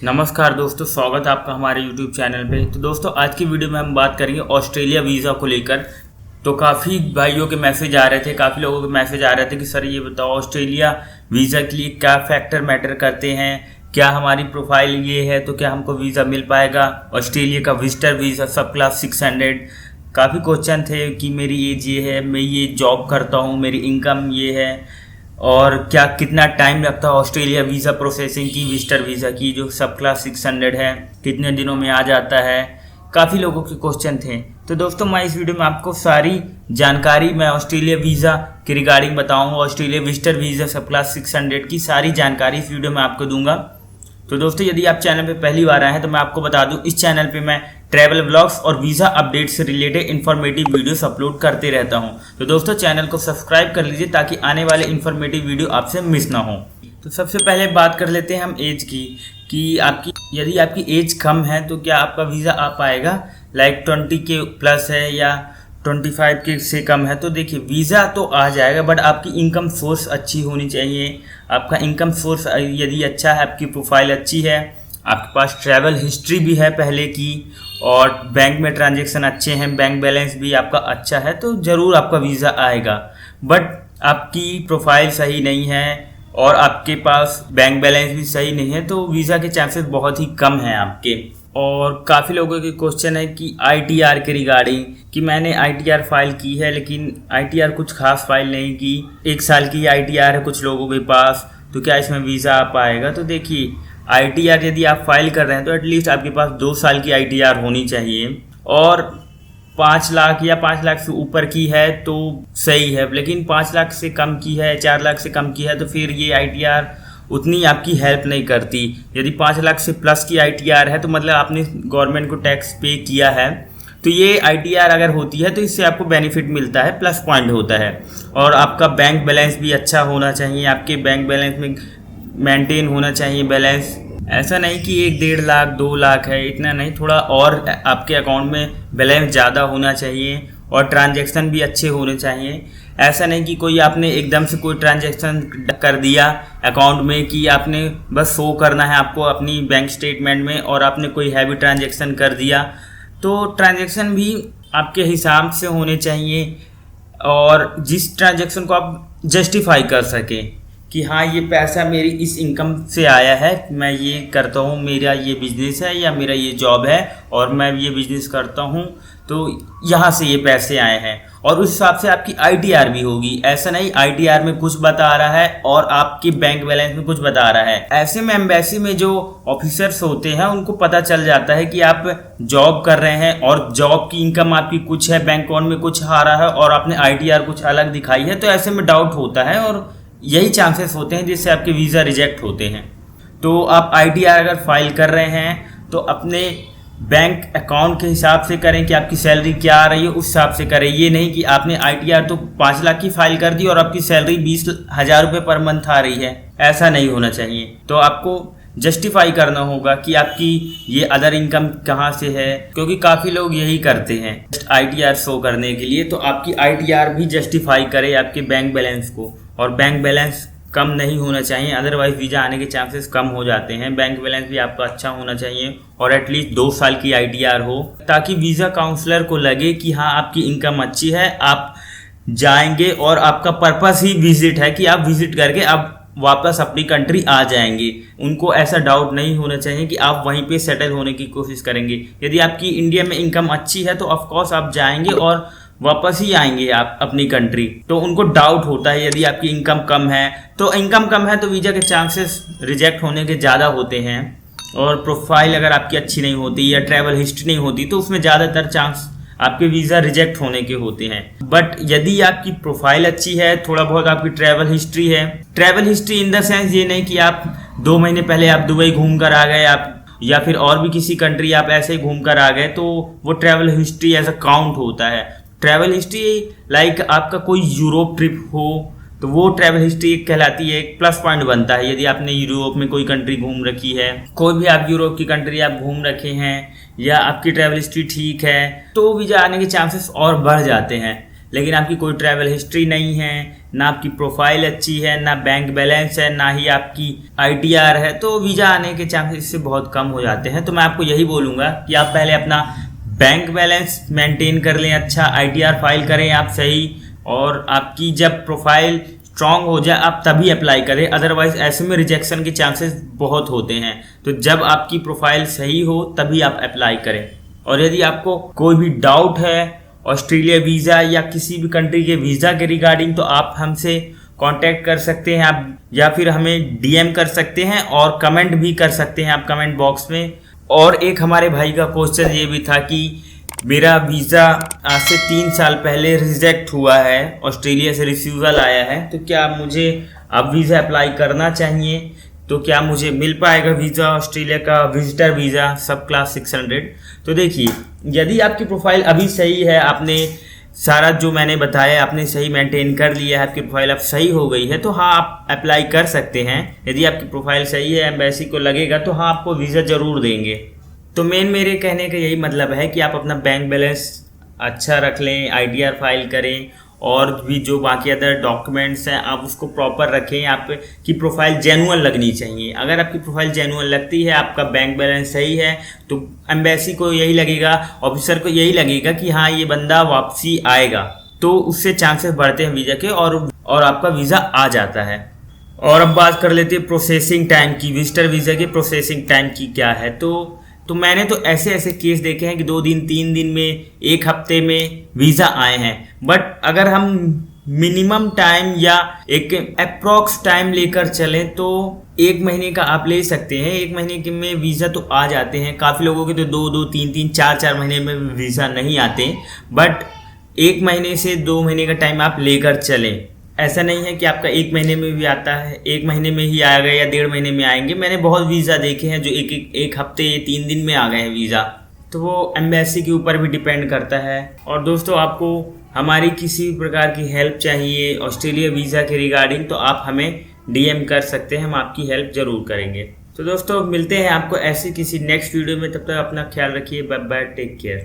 नमस्कार दोस्तों, स्वागत है आपका हमारे YouTube चैनल पे। तो दोस्तों, आज की वीडियो में हम बात करेंगे ऑस्ट्रेलिया वीज़ा को लेकर। तो काफ़ी भाइयों के मैसेज आ रहे थे, काफ़ी लोगों के मैसेज आ रहे थे कि सर ये बताओ ऑस्ट्रेलिया वीज़ा के लिए क्या फैक्टर मैटर करते हैं, क्या हमारी प्रोफाइल ये है तो क्या हमको वीज़ा मिल पाएगा। ऑस्ट्रेलिया का विजिटर वीज़ा सब क्लास 600। काफ़ी क्वेश्चन थे कि मेरी एज ये है, मैं ये जॉब करता हूँ, मेरी इनकम ये है, और क्या कितना टाइम लगता है ऑस्ट्रेलिया वीज़ा प्रोसेसिंग की, विजिटर वीज़ा की जो सब क्लास 600 है, कितने दिनों में आ जाता है। काफ़ी लोगों के क्वेश्चन थे। तो दोस्तों, मैं इस वीडियो में आपको सारी जानकारी मैं ऑस्ट्रेलिया वीज़ा के रिगार्डिंग बताऊंगा। ऑस्ट्रेलिया विजिटर वीज़ा सब क्लास 600 की सारी जानकारी इस वीडियो में आपको दूंगा। तो दोस्तों, यदि आप चैनल पे पहली बार आए हैं तो मैं आपको बता दूं, इस चैनल पे मैं ट्रैवल व्लॉग्स और वीज़ा अपडेट से रिलेटेड इन्फॉर्मेटिव वीडियोस अपलोड करते रहता हूं। तो दोस्तों, चैनल को सब्सक्राइब कर लीजिए ताकि आने वाले इन्फॉर्मेटिव वीडियो आपसे मिस ना हो। तो सबसे पहले बात कर लेते हैं हम एज की, कि यदि आपकी एज कम है तो क्या आपका वीज़ा आ पाएगा। लाइक 20 के प्लस है या 25 के से कम है तो देखिए वीज़ा तो आ जाएगा, बट आपकी इनकम सोर्स अच्छी होनी चाहिए। आपका इनकम सोर्स यदि अच्छा है, आपकी प्रोफाइल अच्छी है, आपके पास ट्रैवल हिस्ट्री भी है पहले की, और बैंक में ट्रांजैक्शन अच्छे हैं, बैंक बैलेंस भी आपका अच्छा है, तो ज़रूर आपका वीज़ा आएगा। बट आपकी प्रोफाइल सही नहीं है और आपके पास बैंक बैलेंस भी सही नहीं है तो वीज़ा के चांसेस बहुत ही कम हैं आपके। और काफ़ी लोगों के क्वेश्चन है कि ITR के रिगार्डिंग, कि मैंने ITR फाइल की है लेकिन ITR कुछ खास फाइल नहीं की, 1 साल की ITR है कुछ लोगों के पास, तो क्या इसमें वीज़ा आ पाएगा। तो देखिए, ITR यदि आप फाइल कर रहे हैं तो एटलीस्ट आपके पास 2 साल की ITR होनी चाहिए, और 5 लाख या 5 लाख से ऊपर की है तो सही है, लेकिन 5 लाख से कम की है, 4 लाख से कम की है तो फिर ये ITR उतनी आपकी हेल्प नहीं करती। यदि 5 लाख से प्लस की ITR है तो मतलब आपने गवर्नमेंट को टैक्स पे किया है, तो ये ITR अगर होती है तो इससे आपको बेनिफिट मिलता है, प्लस पॉइंट होता है। और आपका बैंक बैलेंस भी अच्छा होना चाहिए, आपके बैंक बैलेंस में मेंटेन होना चाहिए बैलेंस। ऐसा नहीं कि 1-1.5 लाख 2 लाख है, इतना नहीं, थोड़ा और आपके अकाउंट में बैलेंस ज़्यादा होना चाहिए और ट्रांजैक्शन भी अच्छे होने चाहिए। ऐसा नहीं कि कोई आपने एकदम से कोई ट्रांजैक्शन कर दिया अकाउंट में, कि आपने बस शो करना है आपको अपनी बैंक स्टेटमेंट में और आपने कोई हैवी ट्रांजैक्शन कर दिया। तो ट्रांजैक्शन भी आपके हिसाब से होने चाहिए, और जिस ट्रांजैक्शन को आप जस्टिफाई कर सकें कि हाँ ये पैसा मेरी इस इनकम से आया है, मैं ये करता हूँ, मेरा ये बिजनेस है या मेरा ये जॉब है और मैं ये बिजनेस करता हूँ, तो यहाँ से ये पैसे आए हैं, और उस हिसाब से आपकी ITR भी होगी। ऐसा नहीं ITR में कुछ बता रहा है और आपके बैंक बैलेंस में कुछ बता रहा है। ऐसे में एम्बेसी में जो ऑफिसर्स होते हैं उनको पता चल जाता है कि आप जॉब कर रहे हैं और जॉब की इनकम आपकी कुछ है, बैंक अकाउंट में कुछ आ रहा है और आपने ITR कुछ अलग दिखाई है, तो ऐसे में डाउट होता है और यही चांसेस होते हैं जिससे आपके वीज़ा रिजेक्ट होते हैं। तो आप ITR अगर फाइल कर रहे हैं तो अपने बैंक अकाउंट के हिसाब से करें कि आपकी सैलरी क्या आ रही है, उस हिसाब से करें। ये नहीं कि आपने ITR तो 5 लाख की फाइल कर दी और आपकी सैलरी 20,000 रुपये पर मंथ आ रही है, ऐसा नहीं होना चाहिए। तो आपको जस्टिफाई करना होगा कि आपकी ये अदर इनकम कहाँ से है, क्योंकि काफ़ी लोग यही करते हैं ITR शो करने के लिए। तो आपकी ITR भी जस्टिफाई करे आपके बैंक बैलेंस को, और बैंक बैलेंस कम नहीं होना चाहिए, अदरवाइज वीज़ा आने के चांसेस कम हो जाते हैं। बैंक बैलेंस भी आपका अच्छा होना चाहिए और एटलीस्ट 2 साल की ITR हो, ताकि वीज़ा काउंसलर को लगे कि हाँ आपकी इनकम अच्छी है, आप जाएंगे और आपका पर्पस ही विजिट है कि आप विजिट करके आप वापस अपनी कंट्री आ जाएंगे। उनको ऐसा डाउट नहीं होना चाहिए कि आप वहीं पे सेटल होने की कोशिश करेंगे। यदि आपकी इंडिया में इनकम अच्छी है तो ऑफकोर्स आप जाएंगे और वापस ही आएंगे आप अपनी कंट्री। तो उनको डाउट होता है यदि आपकी इनकम कम है, तो इनकम कम है तो वीज़ा के चांसेस रिजेक्ट होने के ज़्यादा होते हैं। और प्रोफाइल अगर आपकी अच्छी नहीं होती या ट्रैवल हिस्ट्री नहीं होती तो उसमें ज़्यादातर चांस आपके वीज़ा रिजेक्ट होने के होते हैं। बट यदि आपकी प्रोफाइल अच्छी है, थोड़ा बहुत आपकी ट्रैवल हिस्ट्री है, travel history in the sense ये नहीं कि आप 2 महीने पहले आप दुबई घूम कर आ गए, आप या फिर और भी किसी कंट्री आप ऐसे ही घूम कर आ गए, तो वो travel history as a count होता है। ट्रैवल हिस्ट्री लाइक आपका कोई यूरोप ट्रिप हो तो वो ट्रैवल हिस्ट्री कहलाती है, एक प्लस पॉइंट बनता है। यदि आपने यूरोप में कोई कंट्री घूम रखी है, कोई भी आप यूरोप की कंट्री आप घूम रखे हैं, या आपकी ट्रैवल हिस्ट्री ठीक है, तो वीज़ा आने के चांसेस और बढ़ जाते हैं। लेकिन आपकी कोई ट्रैवल हिस्ट्री नहीं है, ना आपकी प्रोफाइल अच्छी है, ना बैंक बैलेंस है, ना ही आपकी ITR है, तो वीज़ा आने के चांसेस इससे बहुत कम हो जाते हैं। तो मैं आपको यही बोलूँगा कि आप पहले अपना बैंक बैलेंस मेंटेन कर लें, अच्छा ITR फाइल करें आप सही, और आपकी जब प्रोफाइल स्ट्रॉन्ग हो जाए आप तभी अप्लाई करें, अदरवाइज ऐसे में रिजेक्शन के चांसेस बहुत होते हैं। तो जब आपकी प्रोफाइल सही हो तभी आप अप्लाई करें। और यदि आपको कोई भी डाउट है ऑस्ट्रेलिया वीज़ा या किसी भी कंट्री के वीज़ा के रिगार्डिंग, तो आप हमसे कांटेक्ट कर सकते हैं आप, या फिर हमें DM कर सकते हैं और कमेंट भी कर सकते हैं आप कमेंट बॉक्स में। और एक हमारे भाई का क्वेश्चन ये भी था कि मेरा वीज़ा आज से 3 साल पहले रिजेक्ट हुआ है, ऑस्ट्रेलिया से रिफ्यूज़ल आया है, तो क्या मुझे अब वीज़ा अप्लाई करना चाहिए, तो क्या मुझे मिल पाएगा वीज़ा ऑस्ट्रेलिया का विजिटर वीज़ा सब क्लास 600। तो देखिए, यदि आपकी प्रोफाइल अभी सही है, आपने सारा जो मैंने बताया आपने सही मेंटेन कर लिया है, आपकी प्रोफाइल अब सही हो गई है, तो हाँ आप अप्लाई कर सकते हैं। यदि आपकी प्रोफाइल सही है, एम्बेसी को लगेगा तो हाँ आपको वीज़ा ज़रूर देंगे। तो मेरे कहने का यही मतलब है कि आप अपना बैंक बैलेंस अच्छा रख लें, ITR फाइल करें, और भी जो बाकी अदर डॉक्यूमेंट्स हैं आप उसको प्रॉपर रखें। आपकी प्रोफाइल जेन्युइन लगनी चाहिए। अगर आपकी प्रोफाइल जेन्युइन लगती है, आपका बैंक बैलेंस सही है, तो एम्बेसी को यही लगेगा, ऑफिसर को यही लगेगा कि हाँ ये बंदा वापसी आएगा, तो उससे चांसेस बढ़ते हैं वीज़ा के, और आपका वीज़ा आ जाता है। और अब बात कर लेते हैं प्रोसेसिंग टाइम की। विजिटर वीज़ा की प्रोसेसिंग टाइम की क्या है, तो मैंने तो ऐसे केस देखे हैं कि 2 दिन 3 दिन में, 1 हफ्ते में वीज़ा आए हैं। बट अगर हम मिनिमम टाइम या एक अप्रॉक्स टाइम लेकर चलें तो 1 महीने का आप ले सकते हैं। 1 महीने के में वीज़ा तो आ जाते हैं। काफ़ी लोगों के तो 2-2, 3-3, 4-4 महीने में वीज़ा नहीं आते, बट 1 महीने से 2 महीने का टाइम आप लेकर चलें। ऐसा नहीं है कि आपका 1 महीने में भी आता है, 1 महीने में ही आएगा या 1.5 महीने में आएंगे। मैंने बहुत वीज़ा देखे हैं जो एक हफ्ते 3 दिन में आ गए हैं वीज़ा। तो वो एम्बेसी के ऊपर भी डिपेंड करता है। और दोस्तों, आपको हमारी किसी भी प्रकार की हेल्प चाहिए ऑस्ट्रेलिया वीज़ा के रिगार्डिंग, तो आप हमें DM कर सकते हैं, हम आपकी हेल्प ज़रूर करेंगे। तो दोस्तों, मिलते हैं आपको ऐसे किसी नेक्स्ट वीडियो में। तब तक अपना ख्याल रखिए। Bye bye, take care.